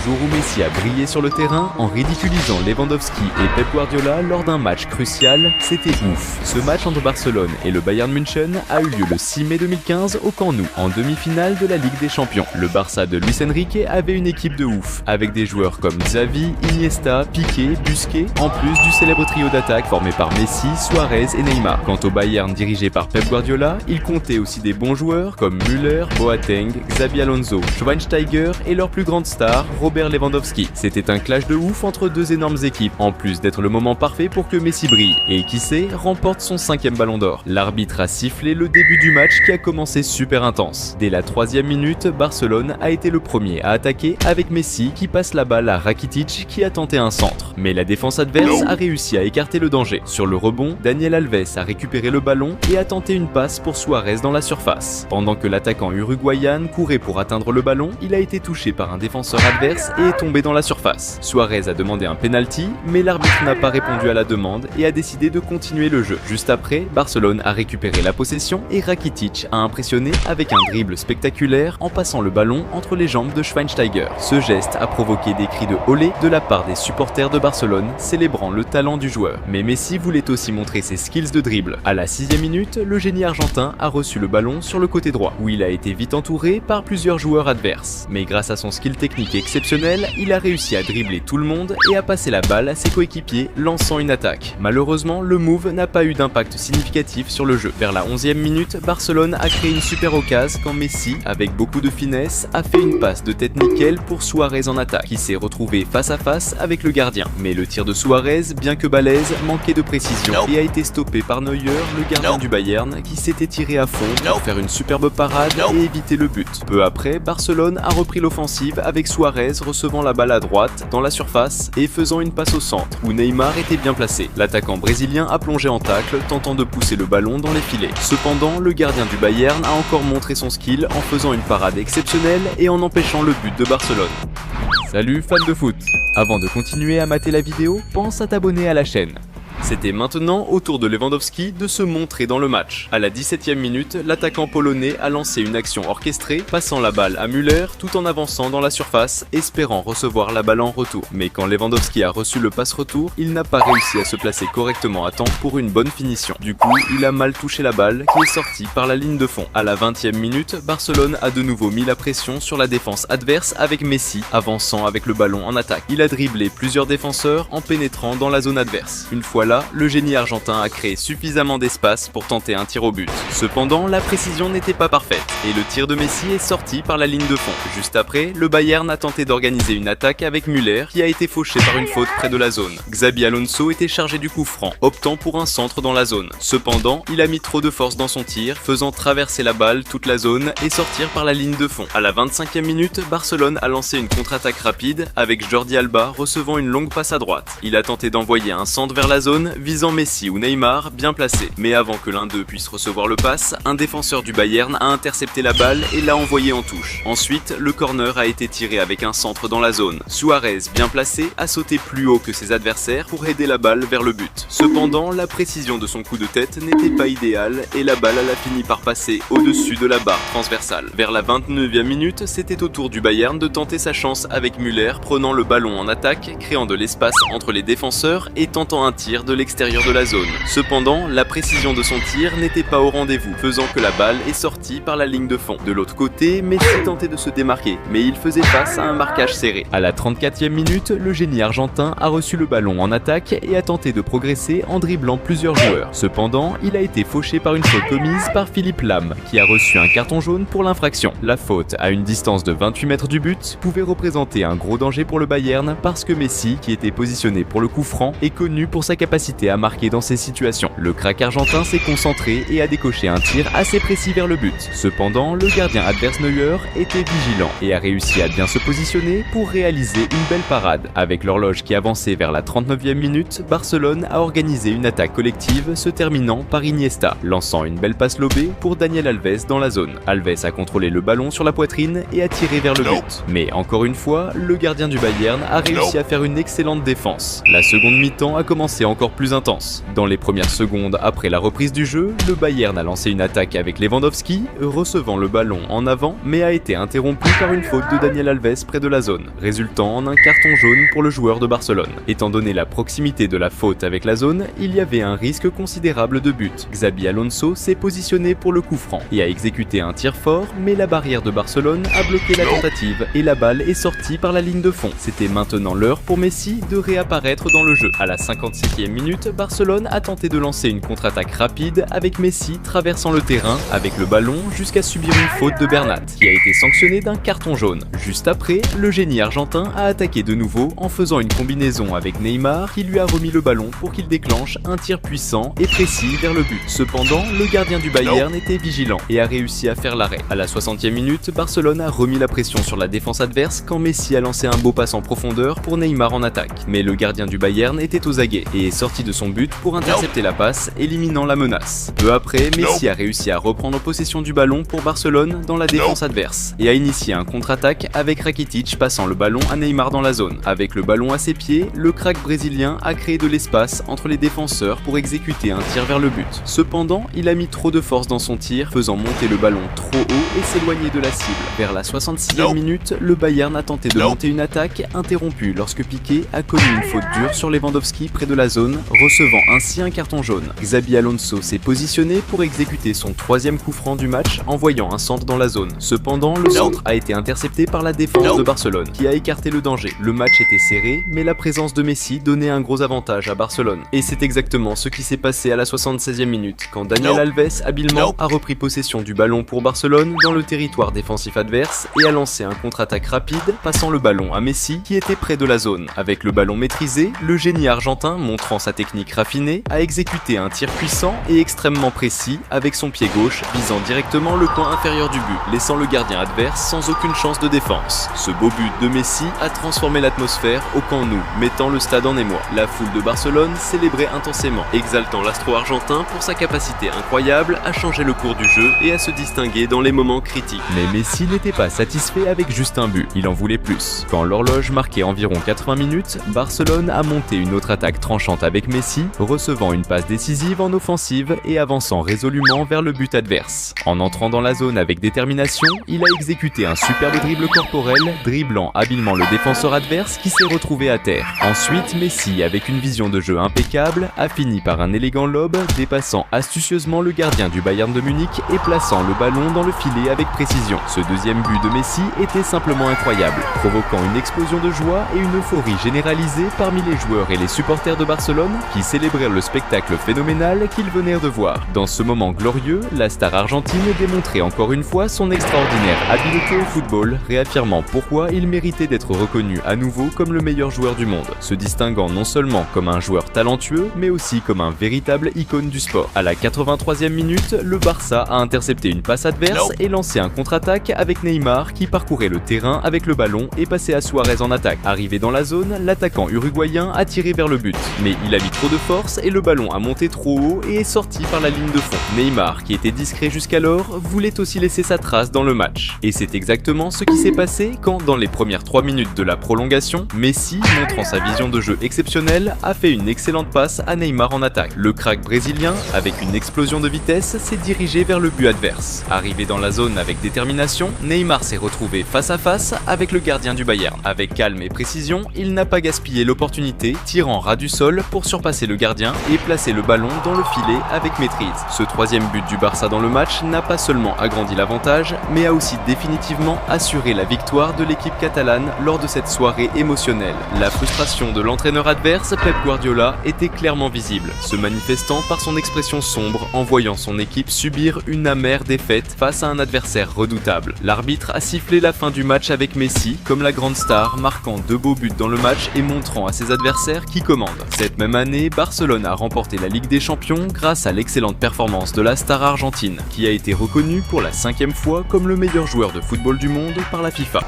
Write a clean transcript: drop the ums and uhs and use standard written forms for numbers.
jour où Messi a brillé sur le terrain en ridiculisant Lewandowski et Pep Guardiola lors d'un match crucial, c'était ouf. Ce match entre Barcelone et le Bayern München a eu lieu le 6 mai 2015 au Camp Nou, en demi-finale de la Ligue des Champions. Le Barça de Luis Enrique avait une équipe de ouf, avec des joueurs comme Xavi, Iniesta, Piqué, Busquets, en plus du célèbre trio d'attaque formé par Messi, Suarez et Neymar. Quant au Bayern dirigé par Pep Guardiola, il comptait aussi des bons joueurs comme Müller, Boateng, Xabi Alonso, Schweinsteiger et leur plus grande star, Robert Lewandowski. C'était un clash de ouf entre deux énormes équipes, en plus d'être le moment parfait pour que Messi brille et qui sait, remporte son 5e ballon d'or. L'arbitre a sifflé le début du match qui a commencé super intense. Dès la 3e minute, Barcelone a été le premier à attaquer avec Messi qui passe la balle à Rakitic qui a tenté un centre. Mais la défense adverse a réussi à écarter le danger. Sur le rebond, Daniel Alves a récupéré le ballon et a tenté une passe pour Suarez dans la surface. Pendant que l'attaquant uruguayen courait pour atteindre le ballon, il a été touché par un défenseur adverse et est tombé dans la surface. Suarez a demandé un penalty, mais l'arbitre n'a pas répondu à la demande et a décidé de continuer le jeu. Juste après, Barcelone a récupéré la possession et Rakitic a impressionné avec un dribble spectaculaire en passant le ballon entre les jambes de Schweinsteiger. Ce geste a provoqué des cris de olé de la part des supporters de Barcelone, célébrant le talent du joueur. Mais Messi voulait aussi montrer ses skills de dribble. À la 6e minute, le génie argentin a reçu le ballon sur le côté droit, où il a été vite entouré par plusieurs joueurs adverses. Mais grâce à son skill technique exceptionnel, il a réussi à dribbler tout le monde et à passer la balle à ses coéquipiers, lançant une attaque. Malheureusement, le move n'a pas eu d'impact significatif sur le jeu. Vers la 11e minute, Barcelone a créé une super occasion quand Messi, avec beaucoup de finesse, a fait une passe de tête nickel pour Suarez en attaque, qui s'est retrouvé face à face avec le gardien. Mais le tir de Suarez, bien que balèze, manquait de précision et a été stoppé par Neuer, le gardien du Bayern, qui s'était tiré à fond pour faire une superbe parade et éviter le but. Peu après, Barcelone a repris l'offensive avec Suarez recevant la balle à droite dans la surface et faisant une passe au centre, où Neymar était bien placé. L'attaquant brésilien a plongé en tacle, tentant de pousser le ballon dans les filets. Cependant, le gardien du Bayern a encore montré son skill en faisant une parade exceptionnelle et en empêchant le but de Barcelone. Salut fans de foot! Avant de continuer à mater la vidéo, pense à t'abonner à la chaîne. C'était maintenant au tour de Lewandowski de se montrer dans le match. À la 17e minute, l'attaquant polonais a lancé une action orchestrée, passant la balle à Müller tout en avançant dans la surface, espérant recevoir la balle en retour. Mais quand Lewandowski a reçu le passe-retour, il n'a pas réussi à se placer correctement à temps pour une bonne finition. Du coup, il a mal touché la balle qui est sortie par la ligne de fond. À la 20e minute, Barcelone a de nouveau mis la pression sur la défense adverse avec Messi, avançant avec le ballon en attaque. Il a dribblé plusieurs défenseurs en pénétrant dans la zone adverse. Une fois là, le génie argentin a créé suffisamment d'espace pour tenter un tir au but. Cependant, la précision n'était pas parfaite et le tir de Messi est sorti par la ligne de fond. Juste après, le Bayern a tenté d'organiser une attaque avec Müller qui a été fauché par une faute près de la zone. Xabi Alonso était chargé du coup franc, optant pour un centre dans la zone. Cependant, il a mis trop de force dans son tir, faisant traverser la balle toute la zone et sortir par la ligne de fond. À la 25e minute, Barcelone a lancé une contre-attaque rapide avec Jordi Alba recevant une longue passe à droite. Il a tenté d'envoyer un centre vers la zone visant Messi ou Neymar bien placés. Mais avant que l'un d'eux puisse recevoir le pass, un défenseur du Bayern a intercepté la balle et l'a envoyé en touche. Ensuite, le corner a été tiré avec un centre dans la zone. Suarez, bien placé, a sauté plus haut que ses adversaires pour aider la balle vers le but. Cependant, la précision de son coup de tête n'était pas idéale et la balle a fini par passer au-dessus de la barre transversale. Vers la 29e minute, c'était au tour du Bayern de tenter sa chance avec Müller prenant le ballon en attaque, créant de l'espace entre les défenseurs et tentant un tir de l'extérieur de la zone. Cependant, la précision de son tir n'était pas au rendez-vous, faisant que la balle est sortie par la ligne de fond. De l'autre côté, Messi tentait de se démarquer, mais il faisait face à un marquage serré. À la 34e minute, le génie argentin a reçu le ballon en attaque et a tenté de progresser en dribblant plusieurs joueurs. Cependant, il a été fauché par une faute commise par Philippe Lahm, qui a reçu un carton jaune pour l'infraction. La faute, à une distance de 28 mètres du but, pouvait représenter un gros danger pour le Bayern parce que Messi, qui était positionné pour le coup franc, est connu pour sa capacité à marquer dans ces situations. Le crack argentin s'est concentré et a décoché un tir assez précis vers le but. Cependant, le gardien adverse Neuer était vigilant et a réussi à bien se positionner pour réaliser une belle parade. Avec l'horloge qui avançait vers la 39e minute, Barcelone a organisé une attaque collective se terminant par Iniesta, lançant une belle passe lobée pour Daniel Alves dans la zone. Alves a contrôlé le ballon sur la poitrine et a tiré vers le but. Mais encore une fois, le gardien du Bayern a réussi à faire une excellente défense. La seconde mi-temps a commencé encore encore plus intense. Dans les premières secondes après la reprise du jeu, le Bayern a lancé une attaque avec Lewandowski, recevant le ballon en avant, mais a été interrompu par une faute de Daniel Alves près de la zone, résultant en un carton jaune pour le joueur de Barcelone. Étant donné la proximité de la faute avec la zone, il y avait un risque considérable de but. Xabi Alonso s'est positionné pour le coup franc et a exécuté un tir fort, mais la barrière de Barcelone a bloqué la tentative et la balle est sortie par la ligne de fond. C'était maintenant l'heure pour Messi de réapparaître dans le jeu. À la 57e minute, Barcelone a tenté de lancer une contre-attaque rapide avec Messi traversant le terrain avec le ballon jusqu'à subir une faute de Bernat, qui a été sanctionnée d'un carton jaune. Juste après, le génie argentin a attaqué de nouveau en faisant une combinaison avec Neymar qui lui a remis le ballon pour qu'il déclenche un tir puissant et précis vers le but. Cependant, le gardien du Bayern était vigilant et a réussi à faire l'arrêt. À la 60e minute, Barcelone a remis la pression sur la défense adverse quand Messi a lancé un beau passe en profondeur pour Neymar en attaque. Mais le gardien du Bayern était aux aguets et est sorti de son but pour intercepter la passe, éliminant la menace. Peu après, Messi a réussi à reprendre possession du ballon pour Barcelone dans la défense adverse et a initié un contre-attaque avec Rakitic passant le ballon à Neymar dans la zone. Avec le ballon à ses pieds, le crack brésilien a créé de l'espace entre les défenseurs pour exécuter un tir vers le but. Cependant, il a mis trop de force dans son tir, faisant monter le ballon trop haut et s'éloigner de la cible. Vers la 66e minute, le Bayern a tenté de monter une attaque interrompue lorsque Piqué a connu une faute dure sur Lewandowski près de la zone, recevant ainsi un carton jaune. Xabi Alonso s'est positionné pour exécuter son troisième coup franc du match en voyant un centre dans la zone. Cependant, le centre a été intercepté par la défense de Barcelone, qui a écarté le danger. Le match était serré, mais la présence de Messi donnait un gros avantage à Barcelone. Et c'est exactement ce qui s'est passé à la 76e minute, quand Daniel Alves habilement a repris possession du ballon pour Barcelone dans le territoire défensif adverse et a lancé un contre-attaque rapide, passant le ballon à Messi qui était près de la zone. Avec le ballon maîtrisé, le génie argentin, montrant sa technique raffinée, a exécuté un tir puissant et extrêmement précis avec son pied gauche, visant directement le coin inférieur du but, laissant le gardien adverse sans aucune chance de défense. Ce beau but de Messi a transformé l'atmosphère au Camp Nou, mettant le stade en émoi. La foule de Barcelone célébrait intensément, exaltant l'astro argentin pour sa capacité incroyable à changer le cours du jeu et à se distinguer dans les moments critiques. Mais Messi n'était pas satisfait avec juste un but, il en voulait plus. Quand l'horloge marquait environ 80 minutes, Barcelone a monté une autre attaque tranchante avec Messi, recevant une passe décisive en offensive et avançant résolument vers le but adverse. En entrant dans la zone avec détermination, il a exécuté un superbe dribble corporel, dribblant habilement le défenseur adverse qui s'est retrouvé à terre. Ensuite, Messi, avec une vision de jeu impeccable, a fini par un élégant lob, dépassant astucieusement le gardien du Bayern de Munich et plaçant le ballon dans le filet avec précision. Ce deuxième but de Messi était simplement incroyable, provoquant une explosion de joie et une euphorie généralisée parmi les joueurs et les supporters de Barcelone qui célébrèrent le spectacle phénoménal qu'ils venèrent de voir. Dans ce moment glorieux, la star argentine démontrait encore une fois son extraordinaire habileté au football, réaffirmant pourquoi il méritait d'être reconnu à nouveau comme le meilleur joueur du monde, se distinguant non seulement comme un joueur talentueux, mais aussi comme un véritable icône du sport. À la 83e minute, le Barça a intercepté une passe adverse et lancé un contre-attaque avec Neymar qui parcourait le terrain avec le ballon et passait à Suarez en attaque. Arrivé dans la zone, l'attaquant uruguayen a tiré vers le but, mais il a mis trop de force et le ballon a monté trop haut et est sorti par la ligne de fond. Neymar, qui était discret jusqu'alors, voulait aussi laisser sa trace dans le match. Et c'est exactement ce qui s'est passé quand, dans les premières 3 minutes de la prolongation, Messi, montrant sa vision de jeu exceptionnelle, a fait une excellente passe à Neymar en attaque. Le crack brésilien, avec une explosion de vitesse, s'est dirigé vers le but adverse. Arrivé dans la zone avec détermination, Neymar s'est retrouvé face à face avec le gardien du Bayern. Avec calme et précision, il n'a pas gaspillé l'opportunité, tirant ras du sol pour surpasser le gardien et placer le ballon dans le filet avec maîtrise. Ce troisième but du Barça dans le match n'a pas seulement agrandi l'avantage, mais a aussi définitivement assuré la victoire de l'équipe catalane lors de cette soirée émotionnelle. La frustration de l'entraîneur adverse, Pep Guardiola, était clairement visible, se manifestant par son expression sombre en voyant son équipe subir une amère défaite face à un adversaire redoutable. L'arbitre a sifflé la fin du match avec Messi comme la grande star, marquant 2 beaux buts dans le match et montrant à ses adversaires qui commande. Cette même année, Barcelone a remporté la Ligue des Champions grâce à l'excellente performance de la star argentine, qui a été reconnue pour la 5e fois comme le meilleur joueur de football du monde par la FIFA.